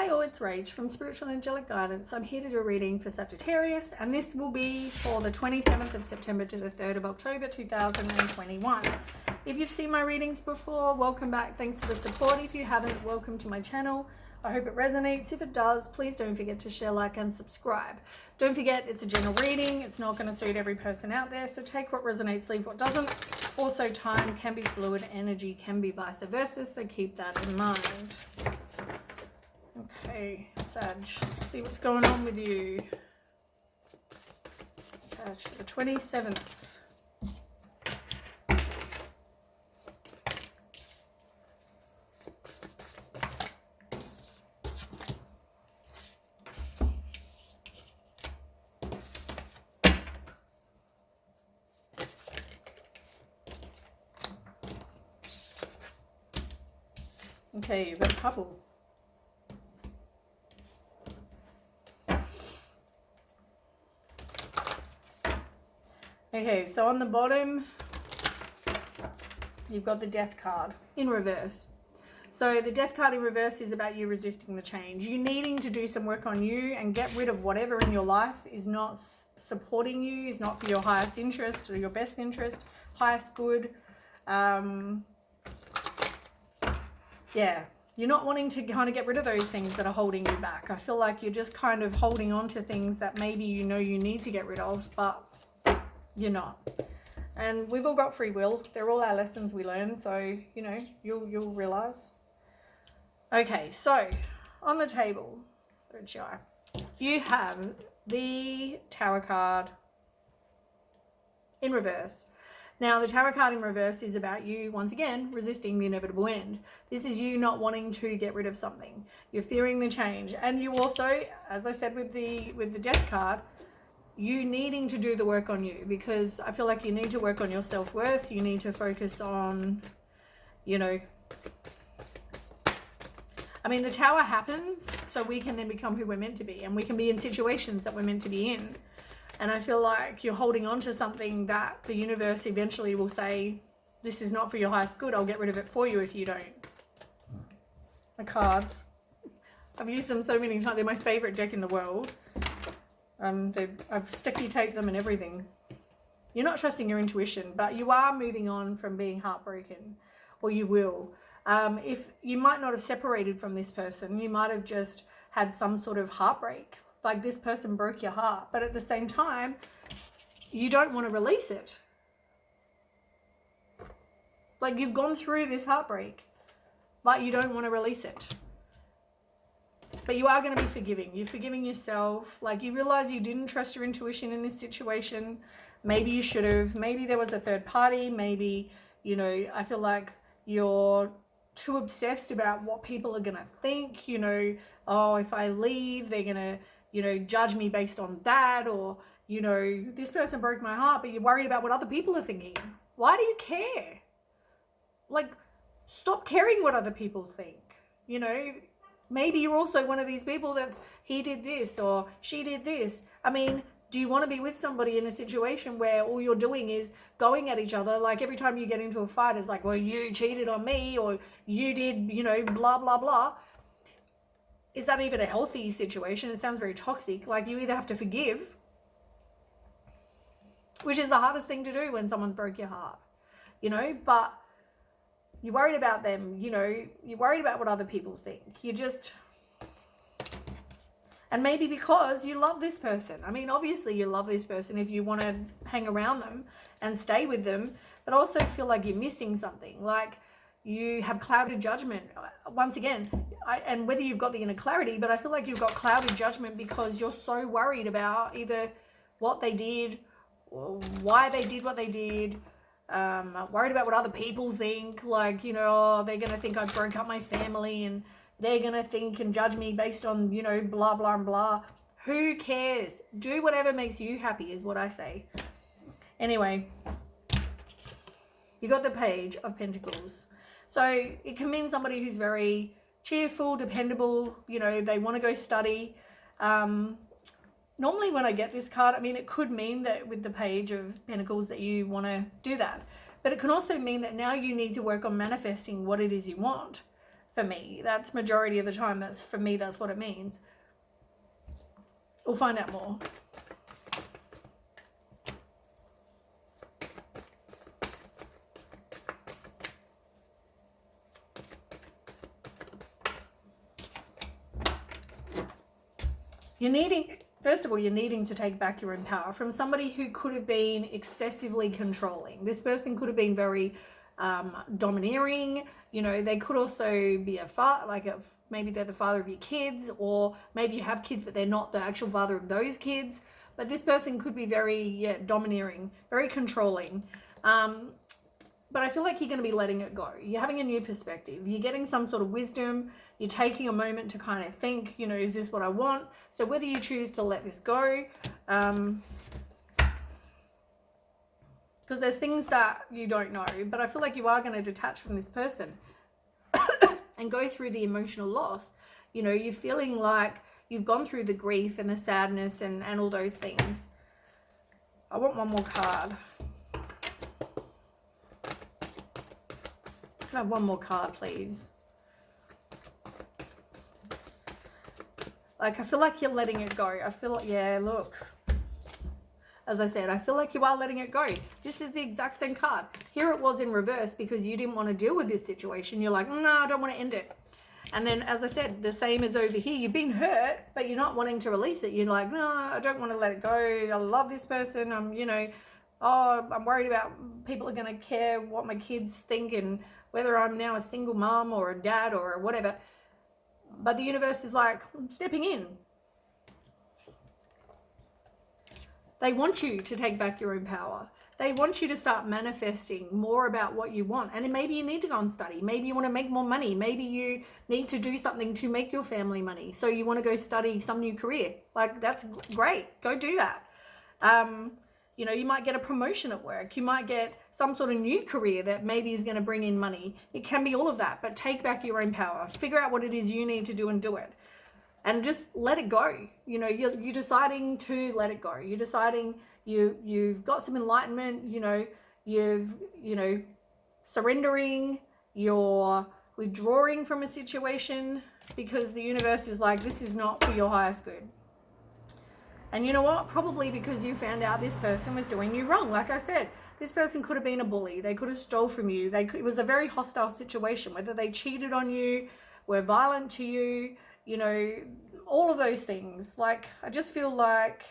Hi all, it's Rach from Spiritual Angelic Guidance. I'm here to do a reading for Sagittarius, and this will be for the 27th of September to the 3rd of October 2021. If you've seen my readings before, welcome back. Thanks for the support. If you haven't, welcome to my channel. I hope it resonates. If it does, please don't forget to share, like, and subscribe. Don't forget, it's a general reading. It's not going to suit every person out there, so take what resonates, leave what doesn't. Also, time can be fluid, energy can be vice versa, so keep that in mind. Okay, Sag, let's see what's going on with you. Sag, for the 27th. Okay, you've got a couple. Okay, so on the bottom, you've got the Death card in reverse. So the Death card in reverse is about you resisting the change. You needing to do some work on you and get rid of whatever in your life is not supporting you, is not for your highest interest or your best interest, highest good. Yeah, you're not wanting to kind of get rid of those things that are holding you back. I feel like you're just kind of holding on to things that maybe you know you need to get rid of, but you're not. And we've all got free will. They're all our lessons we learn, so you know you'll realize. Okay, so on the table, you have the Tower card in reverse. Now, the Tower card in reverse is about you, once again, resisting the inevitable end. This is you not wanting to get rid of something. You're fearing the change. And you also, as I said with the Death card, you needing to do the work on you, because I feel like you need to work on your self-worth. You need to focus on, you know, I mean, the Tower happens so we can then become who we're meant to be, and we can be in situations that we're meant to be in. And I feel like you're holding on to something that the universe eventually will say, this is not for your highest good. I'll get rid of it for you if you don't. My cards. I've used them so many times. They're my favorite deck in the world. I've sticky taped them and everything. You're not trusting your intuition, but you are moving on from being heartbroken, or you will. If you might not have separated from this person, you might have just had some sort of heartbreak. Like this person broke your heart, but at the same time, you don't want to release it. Like you've gone through this heartbreak, but you don't want to release it. But you are going to be forgiving. You're forgiving yourself. Like you realize you didn't trust your intuition in this situation. Maybe you should have. Maybe there was a third party. Maybe, you know, I feel like you're too obsessed about what people are going to think. You know, oh, if I leave, they're going to, you know, judge me based on that. Or, you know, this person broke my heart, but you're worried about what other people are thinking. Why do you care? Like, stop caring what other people think. You know, maybe you're also one of these people that's, he did this or she did this. I mean, do you want to be with somebody in a situation where all you're doing is going at each other? Like every time you get into a fight, it's like, well, you cheated on me, or you did, you know, blah, blah, blah. Is that even a healthy situation? It sounds very toxic. Like you either have to forgive, which is the hardest thing to do when someone's broke your heart, you know, but you're worried about them, you know, you're worried about what other people think. You just, and maybe because you love this person. I mean, obviously you love this person if you want to hang around them and stay with them, but also feel like you're missing something. Like you have clouded judgment. Once again, and whether you've got the inner clarity, but I feel like you've got clouded judgment because you're so worried about either what they did or why they did what they did. Worried about what other people think. Like, you know, oh, they're going to think I broke up my family and they're going to think and judge me based on, you know, blah, blah, blah. Who cares? Do whatever makes you happy is what I say. Anyway, you got the Page of Pentacles. So it can mean somebody who's very cheerful, dependable, you know, they want to go study. Normally when I get this card, I mean, it could mean that with the Page of Pentacles that you want to do that. But it can also mean that now you need to work on manifesting what it is you want for me. That's majority of the time. That's for me, that's what it means. We'll find out more. First of all, you're needing to take back your own power from somebody who could have been excessively controlling. This person could have been very domineering. You know, they could also be maybe they're the father of your kids, or maybe you have kids but they're not the actual father of those kids. But this person could be very domineering, very controlling. But I feel like you're going to be letting it go. You're having a new perspective. You're getting some sort of wisdom. You're taking a moment to kind of think, you know, is this what I want? So whether you choose to let this go, because there's things that you don't know, but I feel like you are going to detach from this person and go through the emotional loss. You know, you're feeling like you've gone through the grief and the sadness and all those things. I want one more card. Can I have one more card, please? Like, I feel like you're letting it go. I feel like, yeah, look. As I said, I feel like you are letting it go. This is the exact same card. Here it was in reverse because you didn't want to deal with this situation. You're like, no, I don't want to end it. And then, as I said, the same as over here. You've been hurt, but you're not wanting to release it. You're like, no, I don't want to let it go. I love this person. I'm worried about people are going to care what my kids think and whether I'm now a single mom or a dad or whatever. But the universe is like, I'm stepping in. They want you to take back your own power. They want you to start manifesting more about what you want. And maybe you need to go and study. Maybe you want to make more money. Maybe you need to do something to make your family money. So you want to go study some new career. Like, that's great. Go do that. You know, you might get a promotion at work. You might get some sort of new career that maybe is going to bring in money. It can be all of that, but take back your own power. Figure out what it is you need to do and do it. And just let it go. You know, you're deciding to let it go. You're deciding you've got some enlightenment, surrendering, you're withdrawing from a situation because the universe is like, this is not for your highest good. And you know what? Probably because you found out this person was doing you wrong. Like I said, this person could have been a bully. They could have stole from you. It was a very hostile situation, whether they cheated on you, were violent to you, you know, all of those things. Like, I just feel like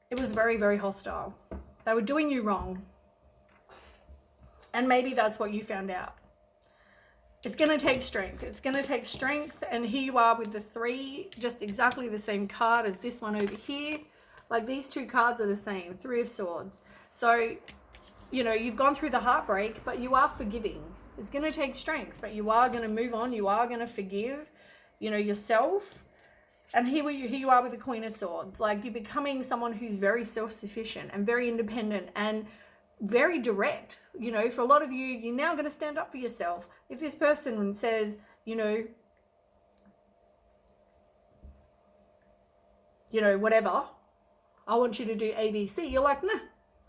it was very, very hostile. They were doing you wrong. And maybe that's what you found out. It's going to take strength. It's going to take strength. And here you are with the 3, just exactly the same card as this one over here. Like, these 2 cards are the same, 3 of Swords. So, you know, you've gone through the heartbreak, but you are forgiving. It's going to take strength, but you are going to move on. You are going to forgive, you know, yourself. And here you are with the Queen of Swords. Like, you're becoming someone who's very self-sufficient and very independent and very direct. You know, for a lot of you, you're now going to stand up for yourself. If this person says, you know, whatever, I want you to do ABC, you're like, nah,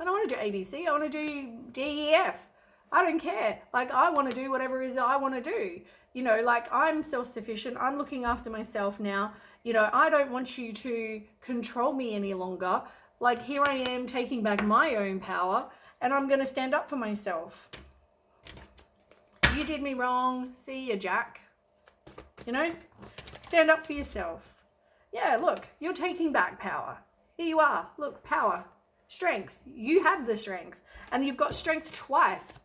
I don't want to do ABC. I want to do DEF. I don't care. Like, I want to do whatever it is I want to do. You know, like, I'm self-sufficient. I'm looking after myself now. You know, I don't want you to control me any longer. Like, here I am taking back my own power, and I'm going to stand up for myself. You did me wrong. See ya, Jack. You know, stand up for yourself. Yeah, look, you're taking back power. Here you are. Look, power, strength. You have the strength, and you've got strength twice.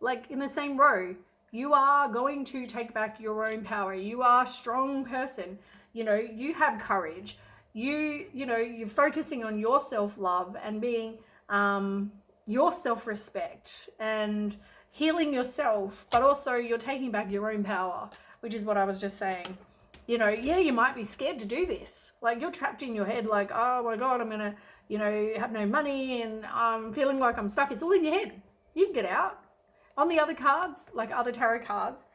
Like, in the same row. You are going to take back your own power. You are a strong person. You know, you have courage. You're focusing on your self-love and being your self-respect and healing yourself, but also you're taking back your own power, which is what I was just saying. You know, yeah, you might be scared to do this. Like, you're trapped in your head like, oh my God, I'm going to, you know, have no money and I'm feeling like I'm stuck. It's all in your head. You can get out. On the other cards, like other tarot cards,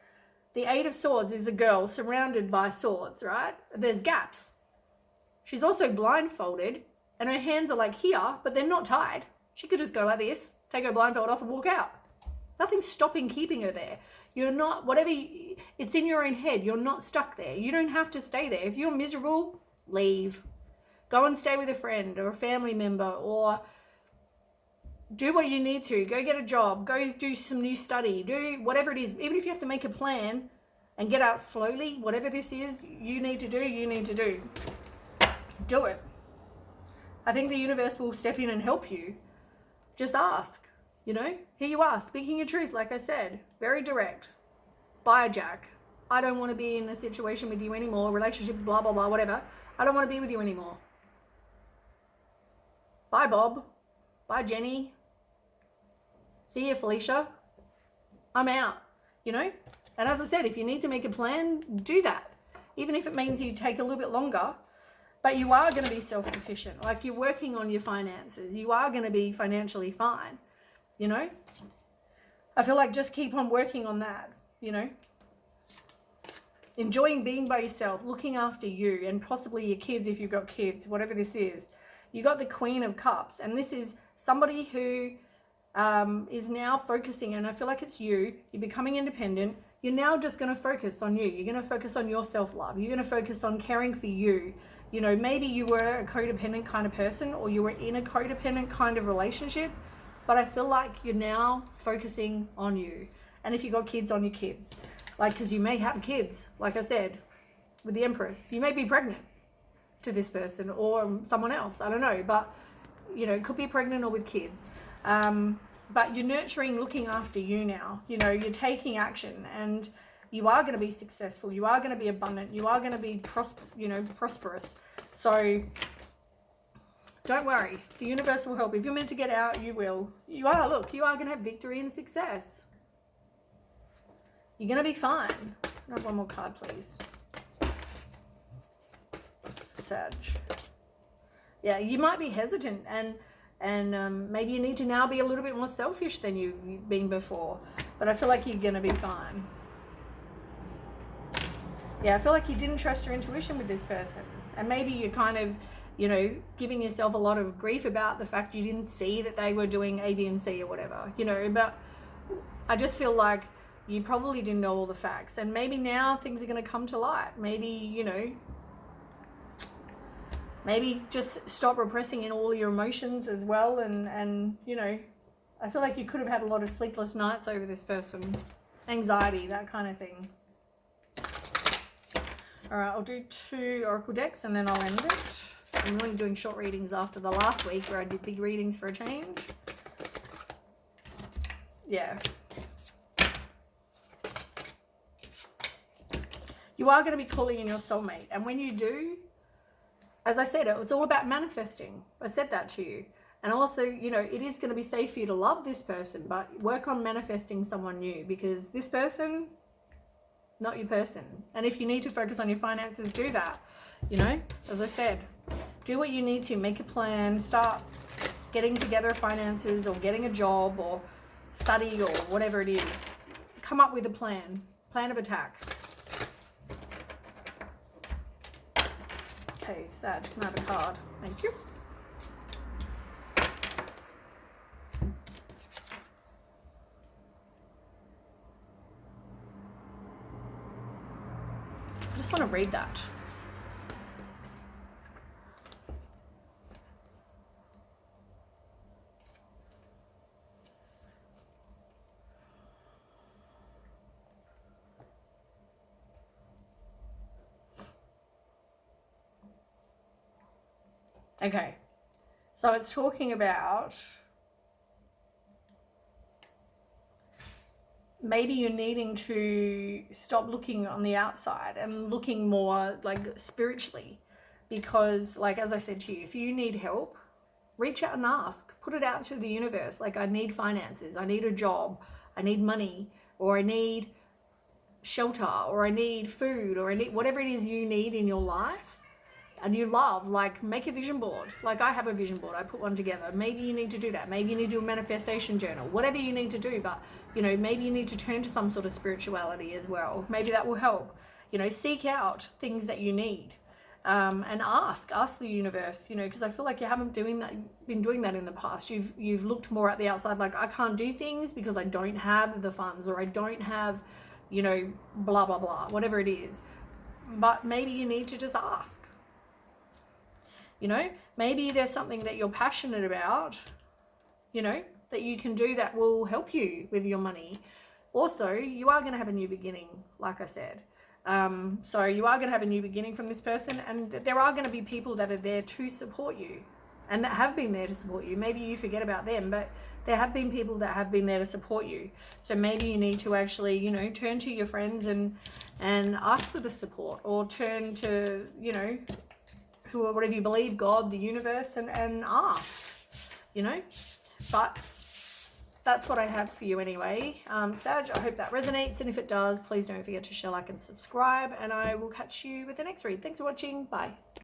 the 8 of Swords is a girl surrounded by swords, right? There's gaps. She's also blindfolded and her hands are like here, but they're not tied. She could just go like this, take her blindfold off and walk out. Nothing's stopping keeping her there. You're not, it's in your own head. You're not stuck there. You don't have to stay there. If you're miserable, leave. Go and stay with a friend or a family member, or do what you need to. Go get a job. Go do some new study. Do whatever it is. Even if you have to make a plan and get out slowly, whatever this is you need to do, you need to do. Do it. I think the universe will step in and help you. Just ask. You know, here you are, speaking your truth, like I said, very direct. Bye, Jack. I don't want to be in a situation with you anymore, relationship, blah, blah, blah, whatever. I don't want to be with you anymore. Bye, Bob. Bye, Jenny. See you, Felicia. I'm out, you know? And as I said, if you need to make a plan, do that. Even if it means you take a little bit longer, but you are going to be self-sufficient. Like, you're working on your finances. You are going to be financially fine. You know, I feel like just keep on working on that, you know, enjoying being by yourself, looking after you and possibly your kids if you've got kids, whatever this is. You got the Queen of Cups, and this is somebody who is now focusing, and I feel like it's you. You're becoming independent. You're now just going to focus on you. You're going to focus on your self-love. You're going to focus on caring for you. You know, maybe you were a codependent kind of person, or you were in a codependent kind of relationship. But I feel like you're now focusing on you. And if you got kids, on your kids. Like, because you may have kids, like I said, with the Empress. You may be pregnant to this person or someone else. I don't know. But, you know, could be pregnant or with kids. But you're nurturing, looking after you now. You know, you're taking action. And you are going to be successful. You are going to be abundant. You are going to be prosperous. So don't worry, the universe will help. If you're meant to get out, you will. You are going to have victory and success. You're going to be fine. Can I have one more card, please? Sag. Yeah, you might be hesitant and maybe you need to now be a little bit more selfish than you've been before. But I feel like you're going to be fine. Yeah, I feel like you didn't trust your intuition with this person. And maybe you're kind of, you know, giving yourself a lot of grief about the fact you didn't see that they were doing A, B, and C or whatever, you know, but I just feel like you probably didn't know all the facts, and maybe now things are going to come to light. Maybe, you know, maybe just stop repressing in all your emotions as well, and, you know, I feel like you could have had a lot of sleepless nights over this person, anxiety, that kind of thing. All right, I'll do 2 oracle decks and then I'll end it. I'm only doing short readings after the last week where I did big readings for a change. Yeah. You are going to be calling in your soulmate. And when you do, as I said, it's all about manifesting. I said that to you. And also, you know, it is going to be safe for you to love this person, but work on manifesting someone new, because this person, not your person. And if you need to focus on your finances, do that. You know, as I said, do what you need to, make a plan, start getting together finances or getting a job or study or whatever it is. Come up with a plan of attack. Okay, Sag, can I have a card? Thank you. I just want to read that. Okay, so it's talking about maybe you're needing to stop looking on the outside and looking more like spiritually, because like, as I said to you, if you need help, reach out and ask, put it out to the universe. Like, I need finances, I need a job, I need money, or I need shelter, or I need food, or I need whatever it is you need in your life. And you love, like, make a vision board. Like, I have a vision board, I put one together. Maybe you need to do that. Maybe you need to do a manifestation journal, whatever you need to do. But, you know, maybe you need to turn to some sort of spirituality as well. Maybe that will help. You know, seek out things that you need. and ask the universe, you know, because I feel like you haven't been doing that in the past. You've looked more at the outside, like, I can't do things because I don't have the funds, or I don't have, you know, blah blah blah, whatever it is. But maybe you need to just ask. You know, maybe there's something that you're passionate about, you know, that you can do that will help you with your money. Also, you are going to have a new beginning, like I said. So you are going to have a new beginning from this person, and there are going to be people that are there to support you and that have been there to support you. Maybe you forget about them, but there have been people that have been there to support you. So maybe you need to actually, you know, turn to your friends and ask for the support, or turn to, you know, whatever you believe, God, the universe, and ask, you know. But that's what I have for you anyway. Sag, I hope that resonates, and if it does, please don't forget to share, like, and subscribe, and I will catch you with the next read. Thanks for watching. Bye.